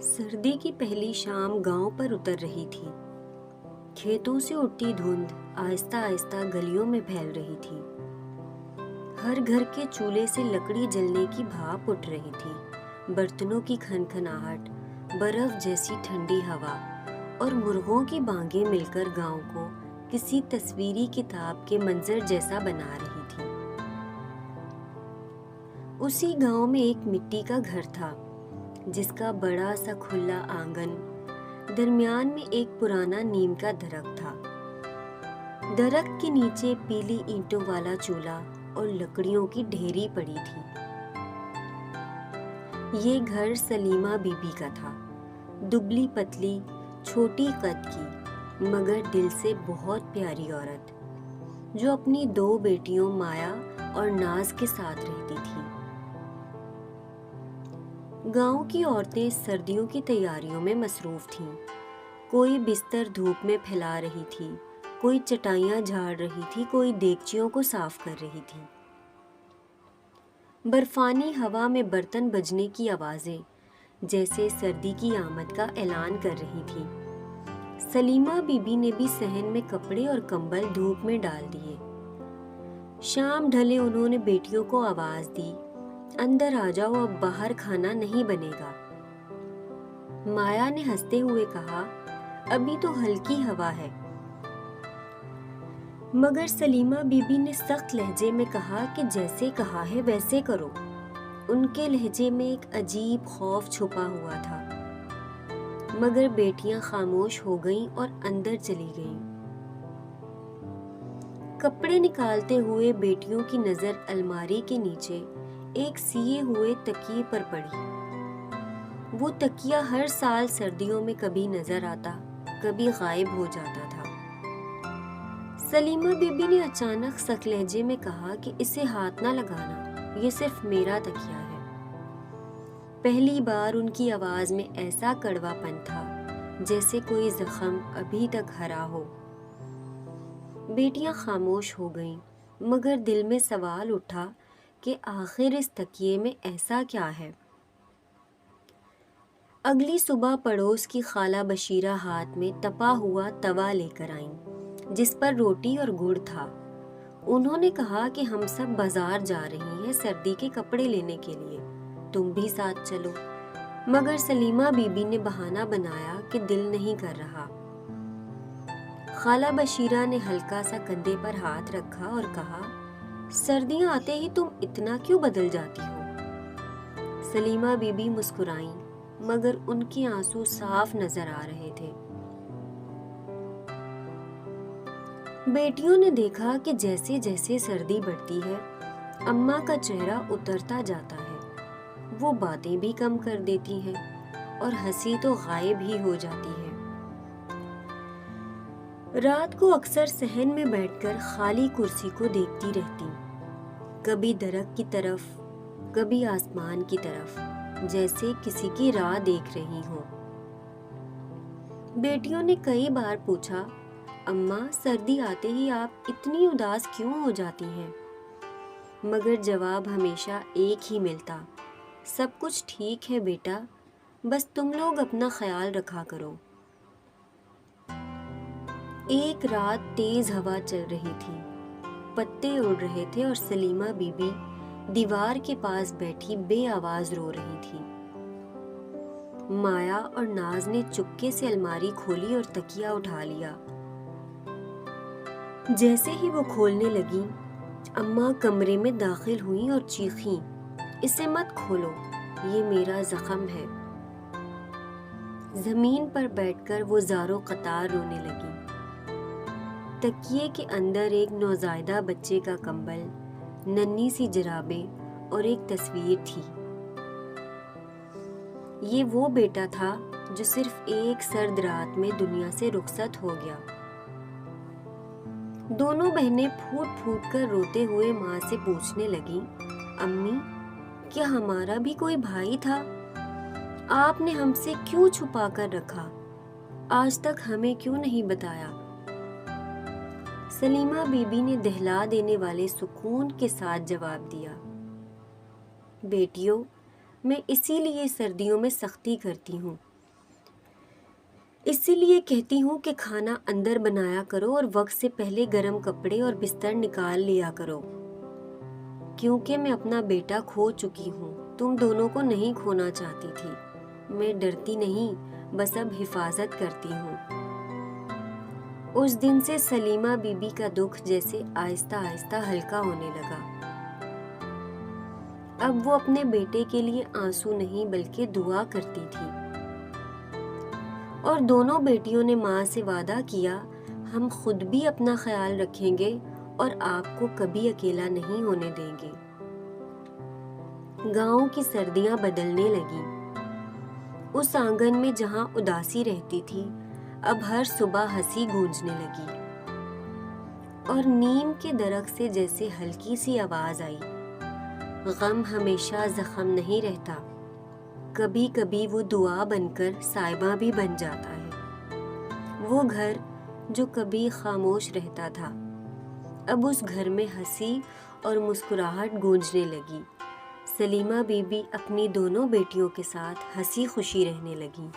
سردی کی پہلی شام گاؤں پر اتر رہی تھی۔ کھیتوں سے اٹھتی دھند آہستہ آہستہ گلیوں میں پھیل رہی تھی۔ ہر گھر کے چولہے سے لکڑی جلنے کی بھاپ اٹھ رہی تھی۔ برتنوں کی کھنکھناہٹ، برف جیسی ٹھنڈی ہوا اور مرغوں کی بانگیں مل کر گاؤں کو کسی تصویری کتاب کے منظر جیسا بنا رہی تھی۔ اسی گاؤں میں ایک مٹی کا گھر تھا، جس کا بڑا سا کھلا آنگن، درمیان میں ایک پرانا نیم کا درخت تھا۔ درخت کے نیچے پیلی اینٹوں والا چولہا اور لکڑیوں کی ڈھیری پڑی تھی۔ یہ گھر سلیمہ بی بی کا تھا، دبلی پتلی، چھوٹی قد کی، مگر دل سے بہت پیاری عورت، جو اپنی 2 بیٹیوں مایا اور ناز کے ساتھ رہتی تھی۔ گاؤں کی عورتیں سردیوں کی تیاریوں میں مصروف تھیں۔ کوئی بستر دھوپ میں پھیلا رہی تھی، کوئی چٹائیاں جھاڑ رہی تھی، کوئی دیگچیوں کو صاف کر رہی تھی۔ برفانی ہوا میں برتن بجنے کی آوازیں جیسے سردی کی آمد کا اعلان کر رہی تھی۔ سلیمہ بی بی نے بھی صحن میں کپڑے اور کمبل دھوپ میں ڈال دیے۔ شام ڈھلے انہوں نے بیٹیوں کو آواز دی، اندر آ جاؤ، اب باہر کھانا نہیں بنے گا۔ مایا نے ہنستے ہوئے کہا، ابھی تو ہلکی ہوا ہے۔ مگر سلیمہ بی بی نے سخت لہجے میں کہا کہ جیسے کہا ہے ویسے کرو۔ ان کے لہجے میں ایک عجیب خوف چھپا ہوا تھا۔ مگر بیٹیاں خاموش ہو گئیں اور اندر چلی گئیں۔ کپڑے نکالتے ہوئے بیٹیوں کی نظر الماری کے نیچے ایک سیے ہوئے تکیے پر پڑی۔ وہ تکیہ ہر سال سردیوں میں کبھی نظر آتا، کبھی غائب ہو جاتا تھا۔ سلیمہ بی بی نے اچانک سخت لہجے میں کہا کہ اسے ہاتھ نہ لگانا، یہ صرف میرا تکیہ ہے۔ پہلی بار ان کی آواز میں ایسا کڑوا پن تھا جیسے کوئی زخم ابھی تک ہرا ہو۔ بیٹیاں خاموش ہو گئیں، مگر دل میں سوال اٹھا کہ آخر اس تکیے میں ایسا کیا ہے؟ اگلی صبح پڑوس کی خالہ بشیرہ ہاتھ میں تپا ہوا توا لے کر آئیں، جس پر روٹی اور گڑ تھا۔ انہوں نے کہا کہ ہم سب بازار جا رہی ہیں سردی کے کپڑے لینے کے لیے، تم بھی ساتھ چلو۔ مگر سلیمہ بی بی نے بہانہ بنایا کہ دل نہیں کر رہا۔ خالہ بشیرہ نے ہلکا سا کندھے پر ہاتھ رکھا اور کہا، سردیاں آتے ہی تم اتنا کیوں بدل جاتی ہو؟ سلیمہ بی بی مسکرائیں، مگر ان کے آنسو صاف نظر آ رہے تھے۔ بیٹیوں نے دیکھا کہ جیسے جیسے سردی بڑھتی ہے، اماں کا چہرہ اترتا جاتا ہے۔ وہ باتیں بھی کم کر دیتی ہیں اور ہنسی تو غائب ہی ہو جاتی ہے۔ رات کو اکثر صحن میں بیٹھ کر خالی کرسی کو دیکھتی رہتی، کبھی درخت کی طرف، کبھی آسمان کی طرف، جیسے کسی کی راہ دیکھ رہی ہوں۔ بیٹیوں نے کئی بار پوچھا، اماں سردی آتے ہی آپ اتنی اداس کیوں ہو جاتی ہیں؟ مگر جواب ہمیشہ ایک ہی ملتا، سب کچھ ٹھیک ہے بیٹا، بس تم لوگ اپنا خیال رکھا کرو۔ ایک رات تیز ہوا چل رہی تھی، پتے اڑ رہے تھے اور سلیمہ بی بی دیوار کے پاس بیٹھی بے آواز رو رہی تھی۔ مایا اور ناز نے چپکے سے الماری کھولی اور تکیہ اٹھا لیا۔ جیسے ہی وہ کھولنے لگیں، اماں کمرے میں داخل ہوئیں اور چیخیں، اسے مت کھولو، یہ میرا زخم ہے۔ زمین پر بیٹھ کر وہ زاروں قطار رونے لگیں۔ تکیے کے اندر ایک نوزائیدہ بچے کا کمبل، ننھی سی جرابیں اور ایک تصویر تھی۔ یہ وہ بیٹا تھا جو صرف ایک سرد رات میں دنیا سے رخصت ہو گیا۔ دونوں بہنیں پھوٹ پھوٹ کر روتے ہوئے ماں سے پوچھنے لگیں، امی، کیا ہمارا بھی کوئی بھائی تھا؟ آپ نے ہم سے کیوں چھپا کر رکھا؟ آج تک ہمیں کیوں نہیں بتایا؟ سلیمہ بی بی نے دہلا دینے والے سکون کے ساتھ جواب دیا، بیٹیوں، میں اسی لیے سردیوں میں سختی کرتی ہوں اسی لیے کہتی ہوں کہ کھانا اندر بنایا کرو اور وقت سے پہلے گرم کپڑے اور بستر نکال لیا کرو، کیونکہ میں اپنا بیٹا کھو چکی ہوں، تم دونوں کو نہیں کھونا چاہتی تھی۔ میں ڈرتی نہیں، بس اب حفاظت کرتی ہوں۔ اس دن سے سلیمہ بی بی کا دکھ جیسے آہستہ آہستہ ہلکا ہونے لگا۔ اب وہ اپنے بیٹے کے لیے آنسو نہیں بلکہ دعا کرتی تھی، اور دونوں بیٹیوں نے ماں سے وعدہ کیا، ہم خود بھی اپنا خیال رکھیں گے اور آپ کو کبھی اکیلا نہیں ہونے دیں گے۔ گاؤں کی سردیاں بدلنے لگیں۔ اس آنگن میں جہاں اداسی رہتی تھی، اب ہر صبح ہنسی گونجنے لگی، اور نیم کے درخت سے جیسے ہلکی سی آواز آئی، غم ہمیشہ زخم نہیں رہتا، کبھی کبھی وہ دعا بن کر صائبہ بھی بن جاتا ہے۔ وہ گھر جو کبھی خاموش رہتا تھا، اب اس گھر میں ہنسی اور مسکراہٹ گونجنے لگی۔ سلیمہ بی بی اپنی دونوں بیٹیوں کے ساتھ ہنسی خوشی رہنے لگی۔